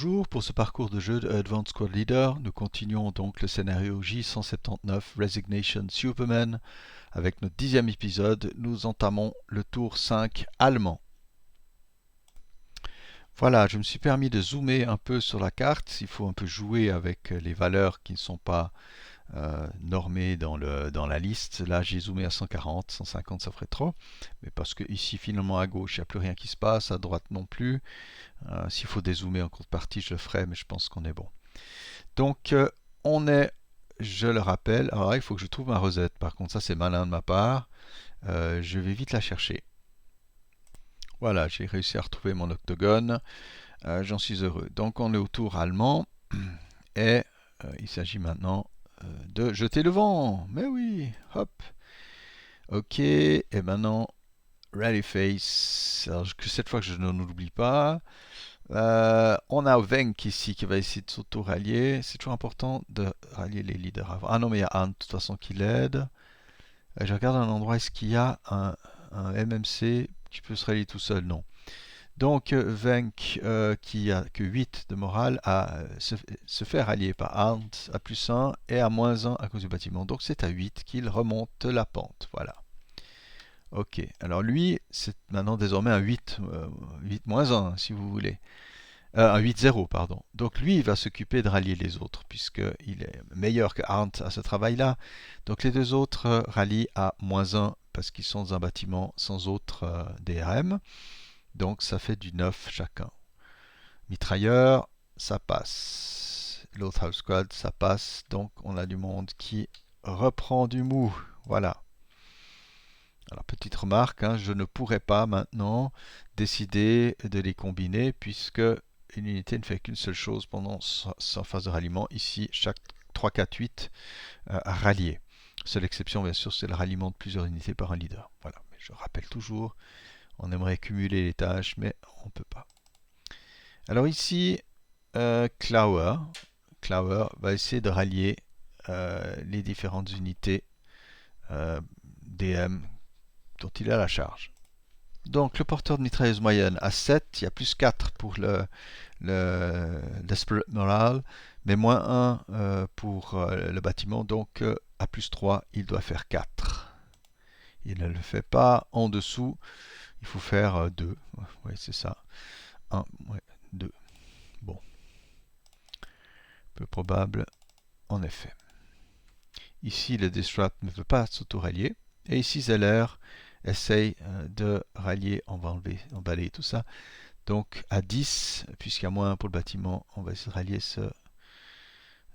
Bonjour, pour ce parcours de jeu de Advanced Squad Leader, nous continuons donc le scénario J179 Resignation Superman. Avec notre 10e épisode, nous entamons le tour 5 allemand. Voilà, je me suis permis de zoomer un peu sur la carte, il faut un peu jouer avec les valeurs qui ne sont pas normées dans la liste. Là j'ai zoomé à 140, 150 ça ferait trop, mais parce que ici finalement à gauche il n'y a plus rien qui se passe, à droite non plus. S'il faut dézoomer en contrepartie, je le ferai, mais je pense qu'on est bon. Donc, on est, je le rappelle, alors là, il faut que je trouve ma recette. Par contre, ça, c'est malin de ma part. Je vais vite la chercher. Voilà, j'ai réussi à retrouver mon octogone. J'en suis heureux. Donc, on est au tour allemand. Et il s'agit maintenant de jeter le vent. Mais oui, hop. Ok, et maintenant, Rally Face. Alors, cette fois que je ne l'oublie pas. On a Wenk ici qui va essayer de s'auto-rallier. C'est toujours important de rallier les leaders avant. Ah non, mais il y a Anne de toute façon qui l'aide. Je regarde un endroit, est-ce qu'il y a un MMC qui peut se rallier tout seul? Non. Donc Wenk qui a que 8 de morale se fait rallier par Arndt à plus 1 et à moins 1 à cause du bâtiment. Donc c'est à 8 qu'il remonte la pente. Voilà. Ok. Alors lui, c'est maintenant désormais un 8, 8 moins 1 si vous voulez. Un 8-0, pardon. Donc lui, il va s'occuper de rallier les autres, puisqu'il est meilleur que Arndt à ce travail-là. Donc les deux autres rallient à moins 1, parce qu'ils sont dans un bâtiment sans autre DRM. Donc ça fait du 9 chacun. Mitrailleur, ça passe. L'autre house squad, ça passe. Donc on a du monde qui reprend du mou. Voilà. Alors petite remarque, hein, je ne pourrais pas maintenant décider de les combiner, puisque une unité ne fait qu'une seule chose pendant sa phase de ralliement. Ici, chaque 3, 4, 8 à rallier. Seule exception, bien sûr, c'est le ralliement de plusieurs unités par un leader. Voilà, mais je rappelle toujours, on aimerait cumuler les tâches, mais on ne peut pas. Alors ici, Klauer va essayer de rallier les différentes unités DM dont il a la charge. Donc le porteur de mitrailleuse moyenne a 7, il y a plus 4 pour le Desperate Morale, mais moins 1 pour le bâtiment, donc à plus 3, il doit faire 4. Il ne le fait pas en dessous, il faut faire 2. Oui, c'est ça. 1, ouais, 2. Bon, peu probable, en effet. Ici, le Disrupt ne veut pas s'auto-rallier. Et ici, Zeller essaye de rallier, on va emballer tout ça. Donc à 10, puisqu'il y a moins 1 pour le bâtiment, on va essayer de rallier ce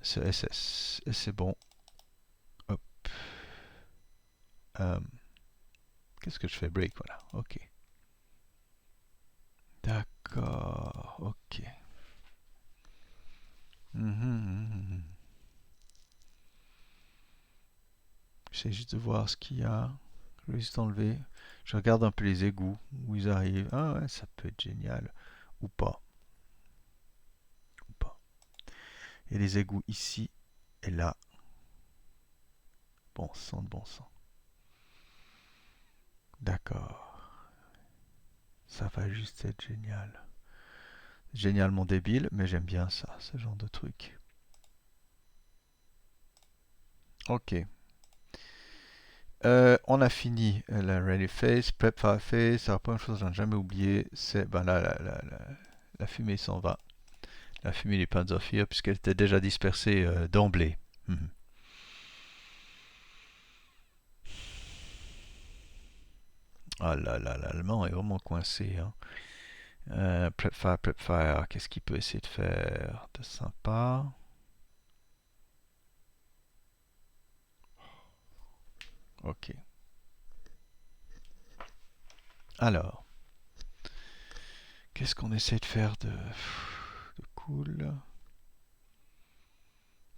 SS. Et c'est bon. Hop. Qu'est-ce que je fais? Break, voilà. Ok. D'accord. Ok. J'essaie juste de voir ce qu'il y a. Je vais juste enlever. Je regarde un peu les égouts où ils arrivent. Ah ouais, ça peut être génial. Ou pas. Ou pas. Et les égouts ici et là. Bon sang de bon sang. D'accord. Ça va juste être génial. Génialement débile, mais j'aime bien ça, ce genre de truc. Ok. On a fini la Ready Phase, Prep Fire Phase. Alors, première chose que je n'ai jamais oublié, c'est ben là, la fumée s'en va. La fumée des Panzerfire, puisqu'elle était déjà dispersée d'emblée. Ah là là, l'allemand est vraiment coincé. Hein. Prep Fire, qu'est-ce qu'il peut essayer de faire de sympa? Ok. Alors, qu'est-ce qu'on essaie de faire de cool?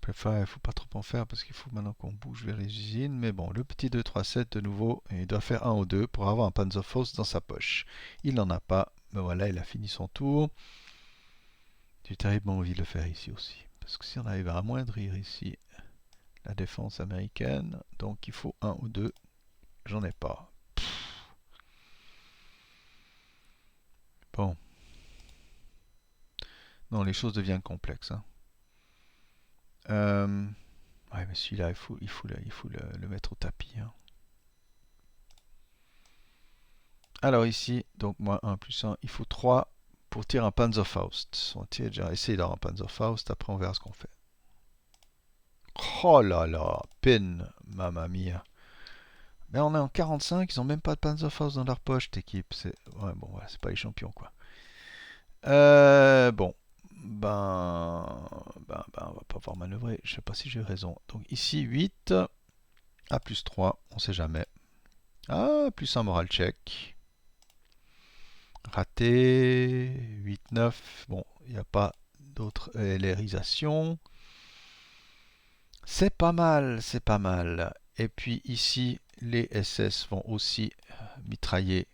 Prep-Fire, il ne faut pas trop en faire parce qu'il faut maintenant qu'on bouge vers les usines. Mais bon, le petit 2-3-7 de nouveau, il doit faire 1 ou 2 pour avoir un Panzerfaust dans sa poche. Il n'en a pas, mais voilà, il a fini son tour. J'ai terriblement envie de le faire ici aussi. Parce que si on arrive à amoindrir ici la défense américaine, donc il faut 1 ou 2, j'en ai pas. Bon. Non, les choses deviennent complexes, hein. Euh, ouais, mais celui-là, il faut le mettre au tapis, hein. Alors ici, donc moins 1 plus 1, il faut 3 pour tirer un Panzerfaust. On tire déjà, essayer d'avoir un Panzerfaust, après on verra ce qu'on fait. Oh là là, pin, mamma mia. Mais on est en 45, ils ont même pas de Panzerfaust dans leur poche, cette équipe. Ouais, bon, voilà, c'est pas les champions, quoi. Bon, on va pas pouvoir manœuvrer. Je sais pas si j'ai raison. Donc ici, 8, à plus 3, on sait jamais. Ah, plus un moral check. Raté, 8, 9. Bon, il n'y a pas d'autre LRisation. C'est pas mal, c'est pas mal. Et puis ici, les SS vont aussi mitrailler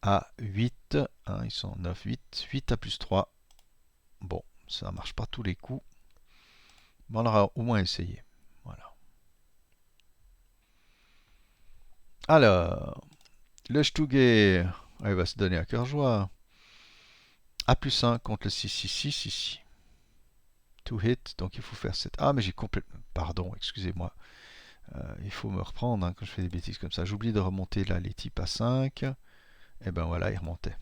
à 8. Hein, ils sont 9, 8. 8 à plus 3. Bon, ça marche pas tous les coups. Mais on aura au moins essayé. Voilà. Alors, le Stugger, il va se donner à cœur joie. A plus 1 contre le 6, 6, 6, 6, 6. To hit, donc il faut faire 7. Ah, mais j'ai complètement... Pardon, excusez-moi. Il faut me reprendre, hein, quand je fais des bêtises comme ça. J'oublie de remonter là les types à 5. Et ben voilà, il remontait.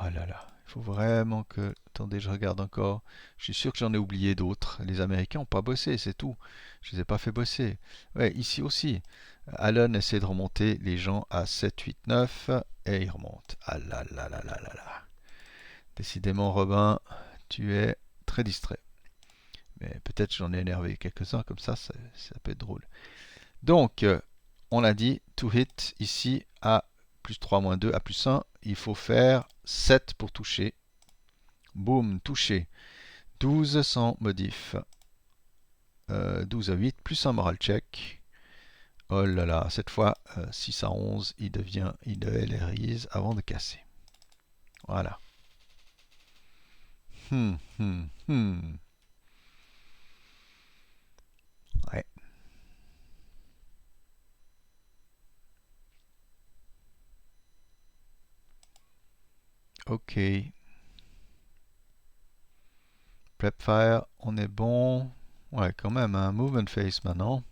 Oh là là, il faut vraiment que... Attendez, je regarde encore. Je suis sûr que j'en ai oublié d'autres. Les Américains n'ont pas bossé, c'est tout. Je les ai pas fait bosser. Ouais, ici aussi. Allen essaie de remonter les gens à 7, 8, 9. Et il remonte. Ah là là là là là là. Décidément, Robin, tu es très distrait. Mais peut-être j'en ai énervé quelques-uns, comme ça peut être drôle. Donc, on a dit, to hit, ici, à plus 3, moins 2, à plus 1, il faut faire 7 pour toucher. Boum, touché. 12 sans modif. 12 à 8, plus un moral check. Oh là là, cette fois, 6 à 11, il LRise avant de casser. Voilà. Hmm, hmm, hmm. Ouais. Ok. Prepfire, on est bon. Ouais, quand même, un movement phase maintenant.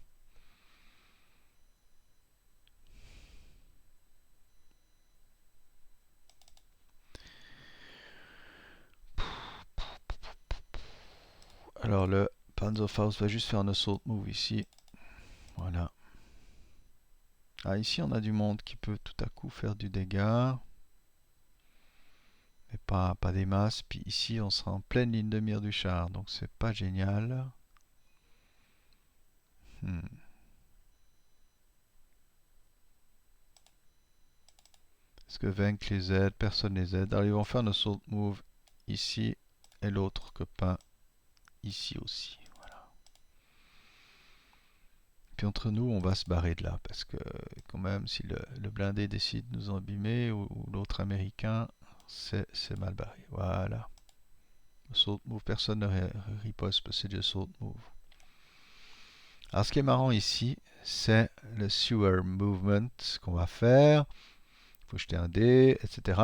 Alors le Panzerfaust va juste faire un assault move ici. Voilà. Ah, ici on a du monde qui peut tout à coup faire du dégât. Mais pas des masses. Puis ici on sera en pleine ligne de mire du char. Donc c'est pas génial. Est-ce que Venk les aide? Personne les aide. Alors ils vont faire un assault move ici. Et l'autre copain ici aussi. Voilà. Puis entre nous, on va se barrer de là. Parce que quand même, si le blindé décide de nous abîmer, ou l'autre américain, c'est mal barré. Voilà. Assault move, personne ne riposte parce que c'est du assault move. Alors ce qui est marrant ici, c'est le sewer movement qu'on va faire. Il faut jeter un dé, etc.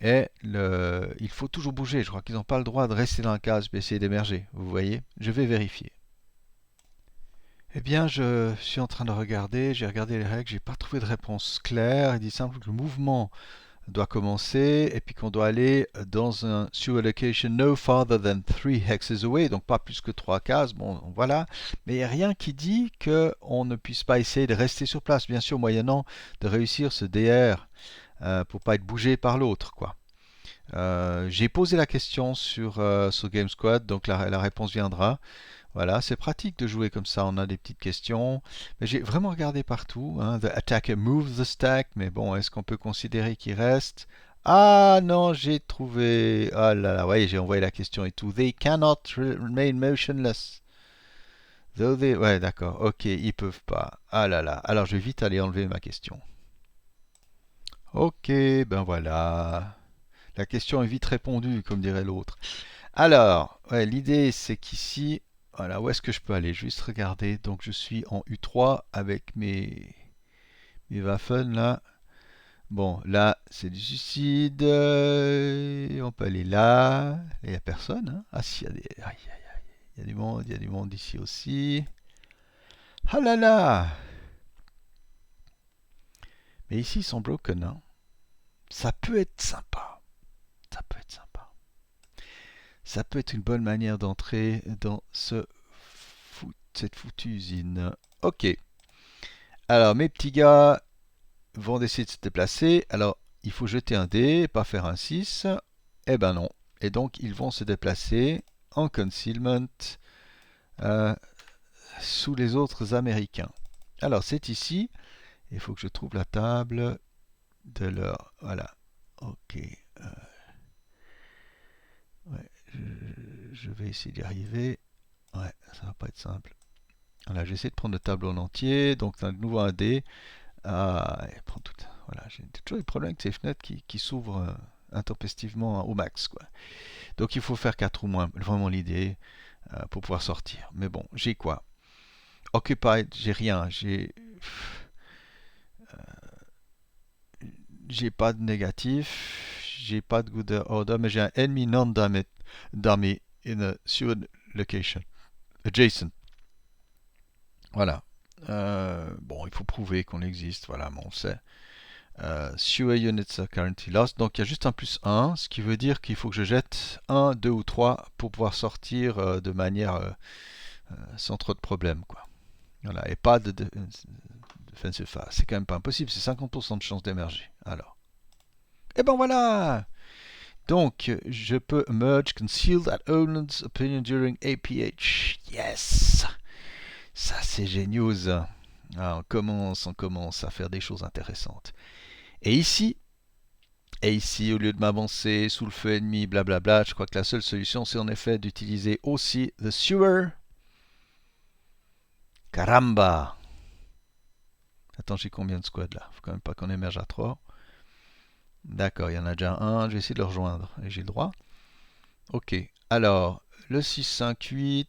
Et il faut toujours bouger. Je crois qu'ils n'ont pas le droit de rester dans la case et essayer d'émerger. Vous voyez? Je vais vérifier. Eh bien, je suis en train de regarder. J'ai regardé les règles. J'ai pas trouvé de réponse claire. Il dit simplement que le mouvement doit commencer et puis qu'on doit aller dans un sewer location no farther than 3 hexes away, donc pas plus que 3 cases. Bon, voilà. Mais il n'y a rien qui dit qu'on ne puisse pas essayer de rester sur place, bien sûr, moyennant de réussir ce DR pour pas être bougé par l'autre, quoi. J'ai posé la question sur Game Squad, donc la réponse viendra. Voilà, c'est pratique de jouer comme ça, on a des petites questions. Mais j'ai vraiment regardé partout, hein. The attacker moves the stack, mais bon, est-ce qu'on peut considérer qu'il reste? Ah non, j'ai trouvé... Ah là là, ouais, j'ai envoyé la question et tout. They cannot remain motionless. Though they... Ouais, d'accord, ok, ils peuvent pas. Ah là là, alors je vais vite aller enlever ma question. Ok, ben voilà. La question est vite répondue, comme dirait l'autre. Alors, ouais, l'idée c'est qu'ici, voilà, où est-ce que je peux aller? Je vais juste regarder. Donc je suis en U3 avec mes Waffen là. Bon, là, c'est du suicide. On peut aller là. Il n'y a personne, hein. Ah si, il y a des... aïe, aïe, aïe. Il y a du monde, il y a du monde ici aussi. Ah là là! Mais ici, ils sont broken, hein. Ça peut être sympa. Ça peut être sympa. Ça peut être une bonne manière d'entrer dans cette foutue usine. Ok. Alors, mes petits gars vont essayer de se déplacer. Alors, il faut jeter un dé, pas faire un 6. Eh ben non. Et donc, ils vont se déplacer en concealment euh, sous les autres Américains. Alors, c'est ici. Il faut que je trouve la table de leur... Voilà. Ok. Ouais, je vais essayer d'y arriver. Ouais, ça va pas être simple. Voilà, j'essaie de prendre le tableau en entier. Donc, de nouveau un dé. Ah, et prend tout. Voilà, j'ai toujours des problèmes avec ces fenêtres qui s'ouvrent intempestivement au max, quoi. Donc, il faut faire 4 ou moins, vraiment l'idée, pour pouvoir sortir. Mais bon, j'ai quoi? Occupied, j'ai rien. J'ai pas de négatif. J'ai pas de good order, mais j'ai un enemy non-dummy dummy in a sewer location. Adjacent. Voilà. Bon, il faut prouver qu'on existe. Voilà, bon, on sait. Sewer units are currently lost. Donc il y a juste un plus 1, ce qui veut dire qu'il faut que je jette un, 2 ou 3 pour pouvoir sortir de manière sans trop de problèmes, quoi. Voilà, et pas de defensive phase. C'est quand même pas impossible, c'est 50% de chance d'émerger. Alors. Et ben voilà! Donc, je peux merge concealed at owner's opinion during APH. Yes! Ça, c'est génial. Ah, on commence à faire des choses intéressantes. Et ici, au lieu de m'avancer sous le feu ennemi, blablabla, je crois que la seule solution, c'est en effet d'utiliser aussi the sewer. Caramba! Attends, j'ai combien de squads là? Faut quand même pas qu'on émerge à 3. D'accord, il y en a déjà un, je vais essayer de le rejoindre. Et j'ai le droit? Ok, alors, le 658...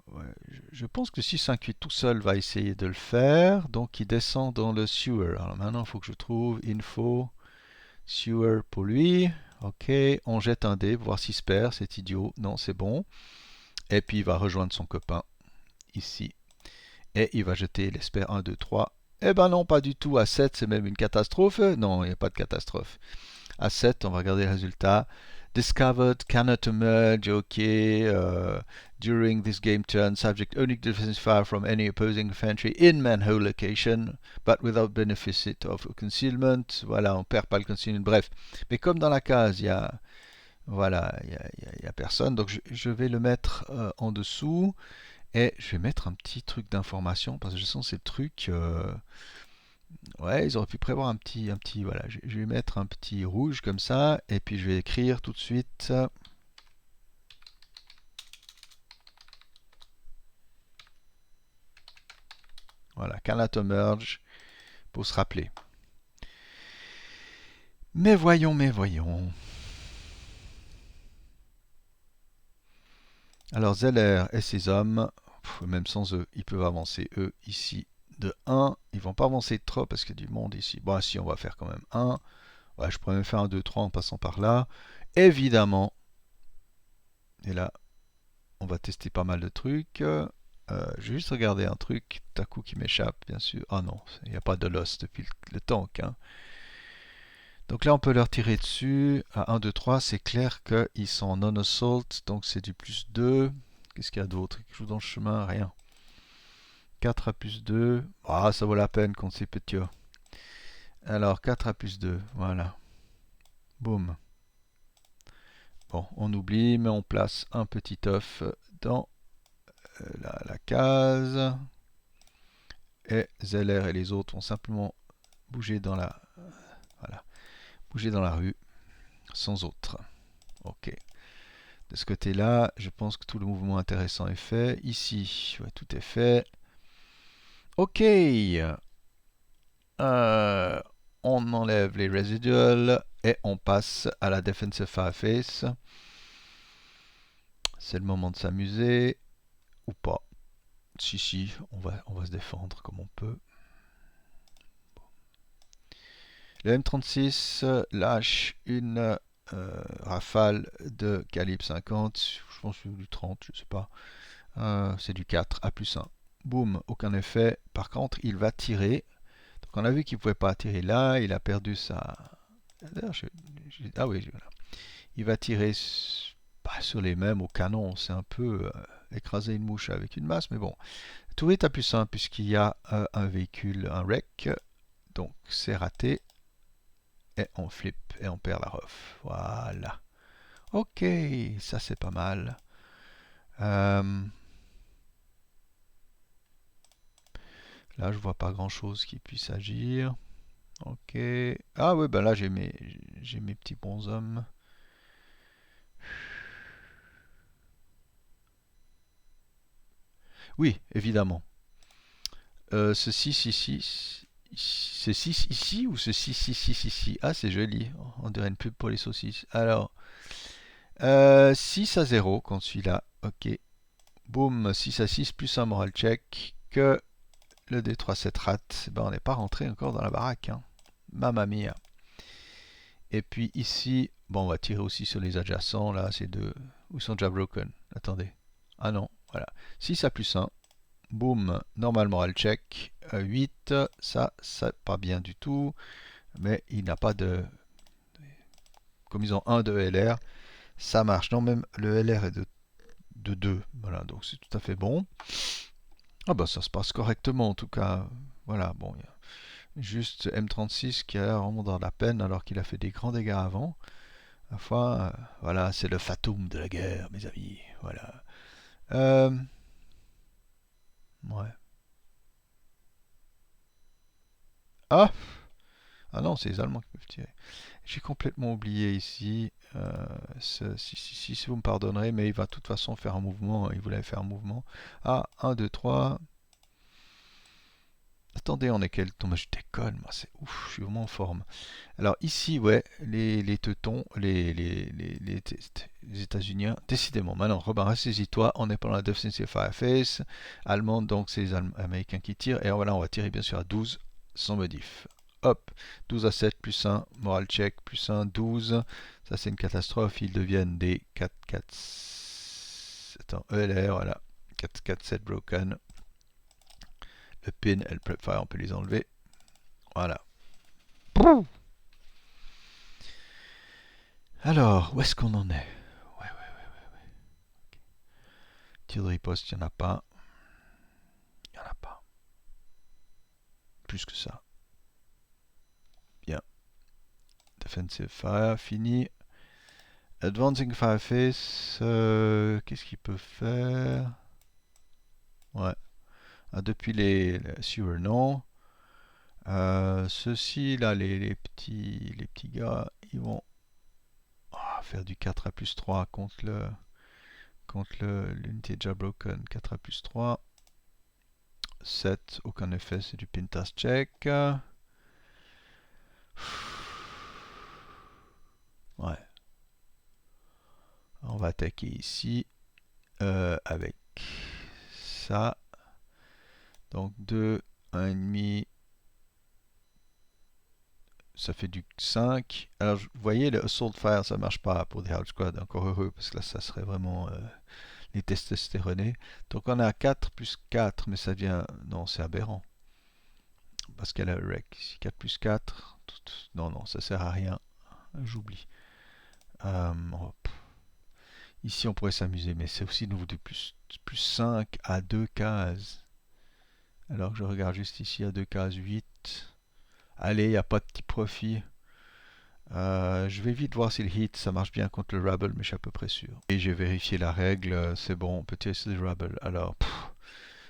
ouais, je pense que le 658 tout seul va essayer de le faire. Donc il descend dans le sewer. Alors maintenant, il faut que je trouve info sewer pour lui. Ok, on jette un dé pour voir s'il se perd. C'est idiot. Non, c'est bon. Et puis il va rejoindre son copain ici. Et il va jeter l'espère 1, 2, 3. Eh ben non, pas du tout. À 7, c'est même une catastrophe. Non, il n'y a pas de catastrophe. À 7, on va regarder le résultat. Discovered, cannot emerge, ok. During this game turn, subject only defensive fire from any opposing infantry in manhole location, but without benefit of concealment. Voilà, on perd pas le concealment. Bref, mais comme dans la case, il y a, voilà, il y a personne, donc je vais le mettre en dessous et je vais mettre un petit truc d'information parce que je sens ces trucs. Ouais, ils auraient pu prévoir voilà, je vais mettre un petit rouge comme ça, et puis je vais écrire tout de suite, voilà, cannot merge, pour se rappeler. Mais voyons, mais voyons. Alors Zeller et ses hommes, même sans eux, ils peuvent avancer, eux, ici, de 1. Ils vont pas avancer trop parce qu'il y a du monde ici. Bon, si, on va faire quand même 1. Ouais, je pourrais même faire un 2, 3 en passant par là. Évidemment, et là, on va tester pas mal de trucs. Je vais juste regarder un truc, tout à coup qui m'échappe, bien sûr. Ah non, il n'y a pas de loss depuis le tank, hein. Donc là, on peut leur tirer dessus. À 1, 2, 3, c'est clair qu'ils sont non-assault, donc c'est du plus 2. Qu'est-ce qu'il y a d'autre? Quelque chose dans le chemin? Rien. 4 à plus 2. Ah, ça vaut la peine contre ces petits. Alors, 4 à plus 2, voilà. Boum. Bon, on oublie, mais on place un petit œuf dans la case. Et Zeller et les autres vont simplement bouger dans la, voilà, bouger dans la rue sans autre. Ok. De ce côté-là, je pense que tout le mouvement intéressant est fait. Ici, ouais, tout est fait. Ok. On enlève les residuals et on passe à la defensive fireface. C'est le moment de s'amuser ou pas. Si, on va se défendre comme on peut. Le M36 lâche une rafale de calibre 50, je pense que c'est du 30, je sais pas. C'est du 4 à plus 1. Boum, aucun effet. Par contre, il va tirer. Donc on a vu qu'il ne pouvait pas tirer là, il a perdu sa... Ah oui, voilà. Il va tirer pas sur les mêmes au canon, c'est un peu écraser une mouche avec une masse, mais bon. Tout est à plus 1 puisqu'il y a un véhicule, un wreck, donc c'est raté. Et on flippe et on perd la ref. Voilà. Ok, ça c'est pas mal. Euh, Là, je vois pas grand chose qui puisse agir. Ok. Ah oui, ben là j'ai mes petits bonshommes. Oui, évidemment. Ce 6 ici, ce 6 ici ou ce 6 ici, ici. Ah, c'est joli. On dirait une pub pour les saucisses. Alors, 6 à 0 contre celui-là. Ok. Boum, 6 à 6 plus un moral check. Que le D3-7 rate. Ben, on n'est pas rentré encore dans la baraque, hein. Mamma mia. Et puis ici, bon, on va tirer aussi sur les adjacents. Là, c'est deux. Où sont déjà broken? Attendez. Ah non, voilà. 6 à plus 1. Boum, normal moral check. 8, ça, pas bien du tout. Mais il n'a pas de... Comme ils ont 1 de LR, ça marche. Non, même le LR est de 2. Voilà, donc c'est tout à fait bon. Ah bah ça se passe correctement en tout cas. Voilà, bon, il y a juste M36 qui a l'air vraiment dans la peine alors qu'il a fait des grands dégâts avant. Enfin, voilà, c'est le fatum de la guerre, mes amis. Voilà. Euh, ouais. Ah! Ah non, c'est les Allemands qui peuvent tirer. J'ai complètement oublié ici. Si vous me pardonnerez, mais il va de toute façon faire un mouvement. Il voulait faire un mouvement. Ah, 1, 2, 3. Attendez, on est quel temps? Je déconne, moi, c'est ouf, je suis vraiment en forme. Alors ici, ouais, les teutons, les États-Unis, décidément. Maintenant, Robin, ressaisis-toi, on est pendant la Defensive Fireface allemande, donc c'est les Américains qui tirent. Et voilà, on va tirer bien sûr à 12, sans modif. Hop, 12 à 7 plus 1, moral check plus 1, 12. Ça c'est une catastrophe, ils deviennent des 4, 4, attends, ELR, voilà, 4, 4, 7 broken. Le pin et le prep fire, on peut les enlever. Voilà. Alors, où est-ce qu'on en est? Ouais. Tir de riposte, il n'y en a pas. Il n'y en a pas. Plus que ça. Bien. Defensive fire, fini. Advancing fireface, qu'est-ce qu'il peut faire? Ouais. Ah, depuis les sewer, non. Ceux-ci, là, les petits gars, ils vont faire du 4 à plus 3 contre l'unité déjà broken. 4 à plus 3. 7, aucun effet, c'est du pintas check. Ouais. On va attaquer ici avec ça. Donc 2, 1,5. Ça fait du 5. Alors, vous voyez, le Assault Fire, ça marche pas pour des House Squad. Encore heureux, parce que là, ça serait vraiment les testostéronés. Donc, on a 4 plus 4, mais ça devient... Non, c'est aberrant. Parce qu'elle a le rec. 4 plus 4... Non, ça sert à rien. J'oublie. Hop. Ici, on pourrait s'amuser, mais c'est aussi nouveau du plus 5 à 2 cases. Alors que je regarde juste ici à 2 cases 8. Allez, il n'y a pas de petit profit. Je vais vite voir si le hit ça marche bien contre le Rubble, mais je suis à peu près sûr. Et j'ai vérifié la règle, c'est bon, on peut tester le Rubble. Alors,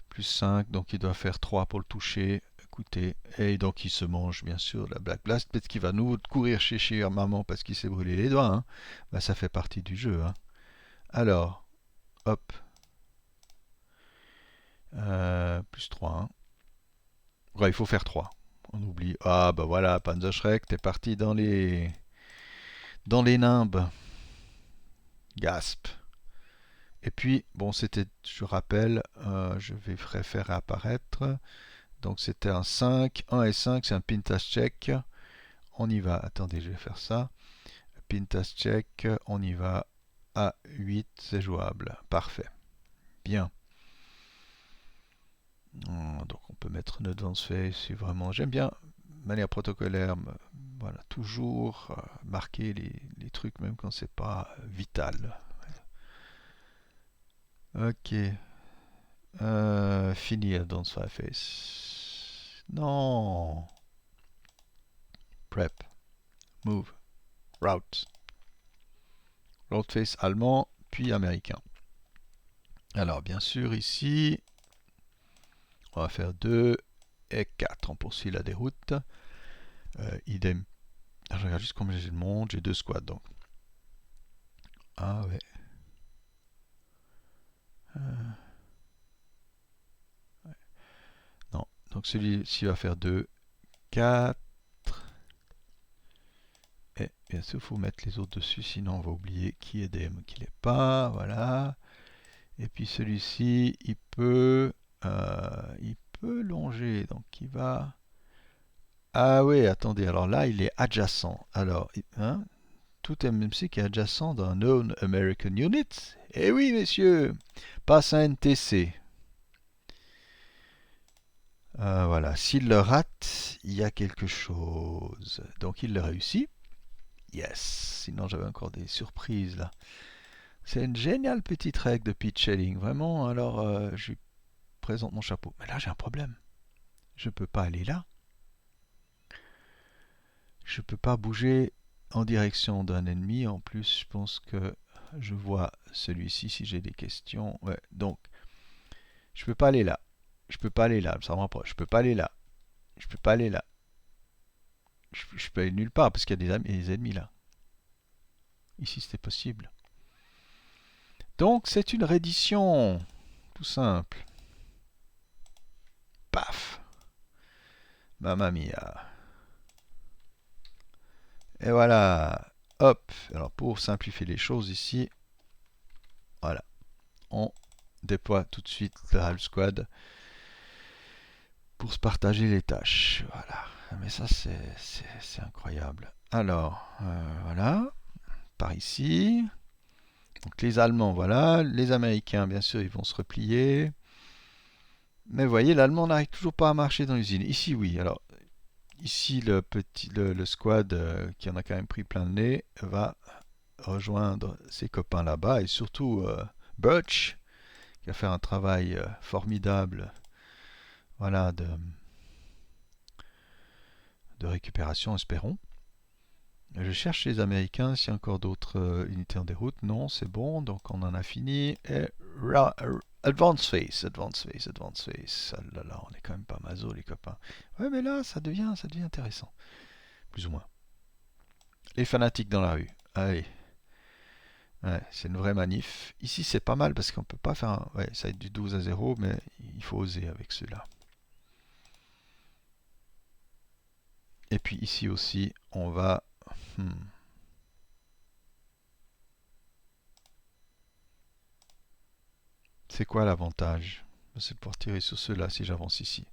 plus 5, donc il doit faire 3 pour le toucher. Écoutez, et donc il se mange bien sûr la Black Blast. Peut-être qu'il va nous courir chez maman parce qu'il s'est brûlé les doigts, hein. Bah, ça fait partie du jeu, hein. Alors, hop. Plus 3, hein. Ouais, il faut faire 3. On oublie. Ah bah voilà, Panzerschreck, t'es parti dans les nimbes. Gasp. Et puis, bon, c'était, je rappelle, je vais faire apparaître. Donc c'était un 5, 1 et 5, c'est un pintas check. On y va, attendez, je vais faire ça. Pintas check, on y va à 8, c'est jouable. Parfait. Bien. Donc on peut mettre une advance face si vraiment j'aime bien de manière protocolaire, voilà, toujours marquer les trucs même quand c'est pas vital. Ok. Fini advance face. Non. Prep. Move. Route. Route face allemand, puis américain. Alors bien sûr ici, on va faire 2 et 4. On poursuit la déroute. Idem. Je regarde juste combien j'ai de monde. J'ai 2 squads donc. Ah ouais. Ouais. Non. Donc celui-ci va faire 2, 4. Et bien sûr, il faut mettre les autres dessus, sinon on va oublier qui est DM, qui l'est pas. Voilà. Et puis celui-ci, il peut longer. Donc il va. Ah oui, attendez. Alors là, il est adjacent. Alors, hein, tout MMC qui est adjacent d'un Known American Unit. Eh oui, messieurs, passe un NTC. Voilà, s'il le rate, il y a quelque chose. Donc il le réussit. Yes, sinon j'avais encore des surprises là. C'est une géniale petite règle de pitch shading, vraiment. Alors je lui présente mon chapeau. Mais là j'ai un problème. Je peux pas aller là. Je peux pas bouger en direction d'un ennemi. En plus, je pense que je vois celui-ci si j'ai des questions. Ouais, donc je peux pas aller là. Je peux pas aller là. Ça me rapproche. Je peux pas aller là. Je peux pas aller là. Je peux aller nulle part parce qu'il y a des ennemis là. Ici, c'était possible. Donc, c'est une reddition. Tout simple. Paf. Mamma mia. Et voilà. Hop. Alors, pour simplifier les choses ici, voilà. On déploie tout de suite le half squad pour se partager les tâches. Voilà. Mais ça, c'est incroyable. Alors, voilà. Par ici. Donc les Allemands, voilà. Les Américains, bien sûr, ils vont se replier. Mais vous voyez, l'Allemand n'arrive toujours pas à marcher dans l'usine. Ici, oui. Alors, ici, le squad qui en a quand même pris plein le nez va rejoindre ses copains là-bas. Et surtout, Birch, qui a fait un travail formidable, voilà, de récupération, espérons. Je cherche les Américains, s'il y a encore d'autres unités en déroute. Non, c'est bon, donc on en a fini. Et advance phase, advance phase, advance phase. Ah là là, on est quand même pas maso les copains. Ouais, mais là, ça devient intéressant. Plus ou moins. Les fanatiques dans la rue. Allez. Ouais, c'est une vraie manif. Ici, c'est pas mal parce qu'on peut pas faire un... Ouais, ça va être du 12-0, mais il faut oser avec ceux-là. Et puis ici aussi, on va... Hmm. C'est quoi l'avantage? C'est de pouvoir tirer sur ceux-là si j'avance ici.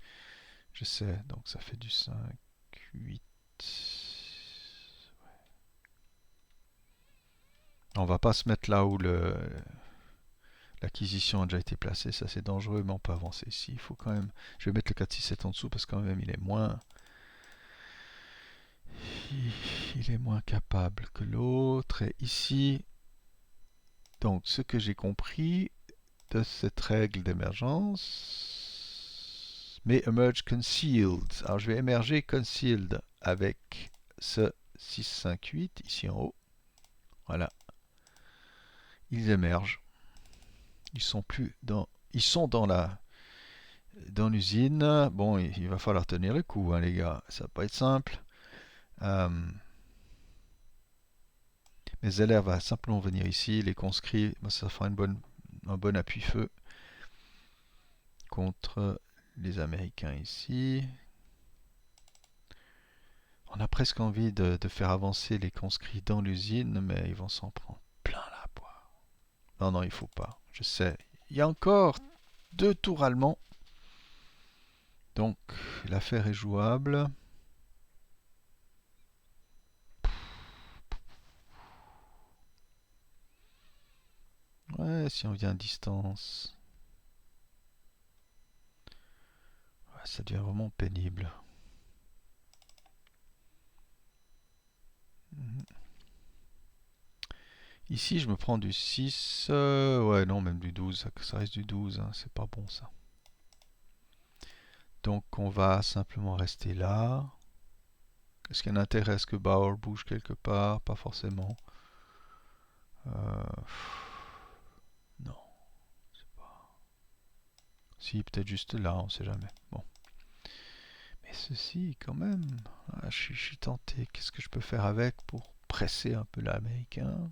Je sais, donc ça fait du 5, 8. On va pas se mettre là où l'acquisition a déjà été placée, ça c'est dangereux, mais on peut avancer ici. Il faut quand même. Je vais mettre le 4, 6, 7 en dessous parce que quand même il est moins. Il est moins capable que l'autre. Et ici, donc ce que j'ai compris de cette règle d'émergence, mais emerge concealed. Alors je vais émerger concealed avec ce 6, 5, 8 ici en haut. Voilà. Ils émergent. Ils sont plus dans. Ils sont dans l'usine. Bon, il va falloir tenir le coup, hein, les gars. Ça va pas être simple. Euh, mais Zeller va simplement venir ici. Les conscrits, ça fera un bon appui-feu contre les Américains ici. On a presque envie de faire avancer les conscrits dans l'usine, mais ils vont s'en prendre plein la poire. Non, non, il faut pas. Je sais. Il y a encore 2 tours allemands. Donc, l'affaire est jouable. Ouais, si on vient à distance. Ouais, ça devient vraiment pénible. Mhm. Ici, je me prends du 6. Ouais, non, même du 12. Ça reste du 12, hein, c'est pas bon ça. Donc, on va simplement rester là. Est-ce qu'il y a un intérêt à ce que Bauer bouge quelque part? Pas forcément. Non, c'est pas. Si, peut-être juste là, on sait jamais. Bon. Mais ceci, quand même. Ah, je suis tenté. Qu'est-ce que je peux faire avec pour presser un peu l'américain?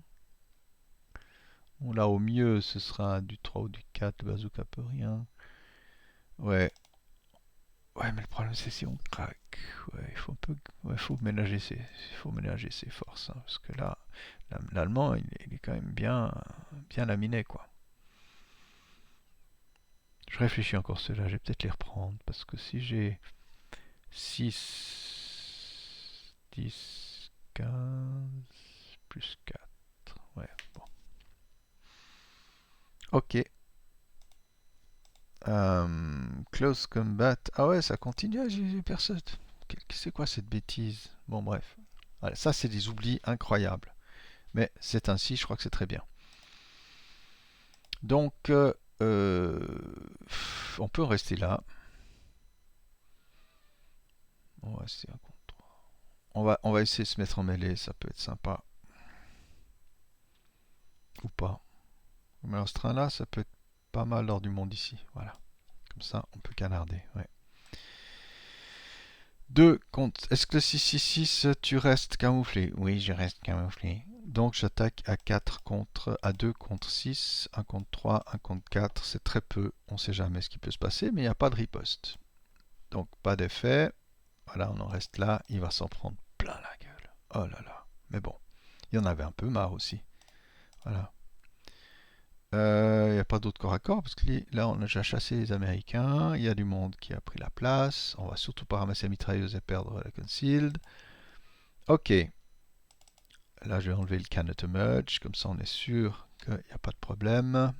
Bon, là, au mieux, ce sera du 3 ou du 4. Le bazooka peut rien. Ouais. Ouais, mais le problème, c'est si on craque. Ouais, il faut un peu. Ouais, faut ménager ses forces, hein, parce que là, l'allemand, il est quand même bien, bien laminé, quoi. Je réfléchis encore cela, je vais peut-être les reprendre, parce que si j'ai 6, 10, 15, plus 4. Ouais, bon. Ok. Close combat. Ah ouais, ça continue. Ah, j'ai personne. C'est quoi cette bêtise? Bon, bref. Voilà, ça, c'est des oublis incroyables. Mais c'est ainsi, je crois que c'est très bien. Donc, on peut rester là. On va rester un contre 3. On va essayer de se mettre en mêlée, ça peut être sympa. Ou pas. Mais alors ce train-là, ça peut être pas mal lors du monde ici. Voilà. Comme ça, on peut canarder. Ouais. 2 contre. Est-ce que le 666, tu restes camouflé? Oui, je reste camouflé. Donc j'attaque à 4 contre. À 2 contre 6. 1 contre 3. 1 contre 4. C'est très peu. On ne sait jamais ce qui peut se passer, mais il n'y a pas de riposte. Donc pas d'effet. Voilà, on en reste là. Il va s'en prendre plein la gueule. Oh là là. Mais bon, il y en avait un peu marre aussi. Voilà. Il n'y a pas d'autre corps à corps parce que là on a déjà chassé les Américains. Il y a du monde qui a pris la place. On va surtout pas ramasser la mitrailleuse et perdre la concealed. Ok. Là je vais enlever le cannot emerge. Comme ça on est sûr qu'il n'y a pas de problème.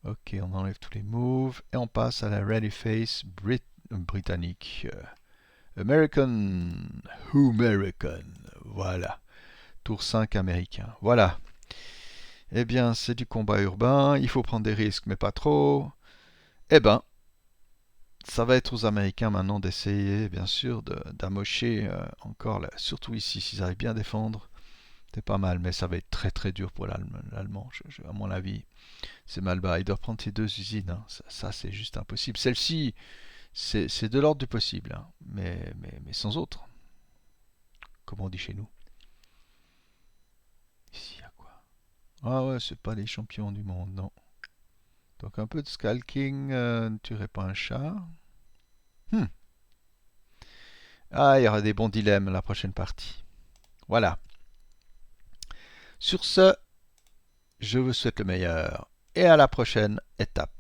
Ok, on enlève tous les moves. Et on passe à la ready face britannique. American. American. Voilà. Tour 5 américain. Voilà. Eh bien, c'est du combat urbain, il faut prendre des risques, mais pas trop. Eh ben, ça va être aux Américains maintenant d'essayer, bien sûr, d'amocher encore, là, surtout ici, s'ils arrivent bien à défendre, c'est pas mal, mais ça va être très très dur pour l'Allemand, à mon avis. C'est mal bas, il doit prendre ces 2 usines, hein. Ça, c'est juste impossible. Celle-ci, c'est de l'ordre du possible, hein, mais sans autre, comme on dit chez nous. Ici, il y a quoi? Ah ouais, c'est pas les champions du monde, non. Donc un peu de skulking, ne tuerait pas un chat. Hmm. Ah, il y aura des bons dilemmes la prochaine partie. Voilà. Sur ce, je vous souhaite le meilleur et à la prochaine étape.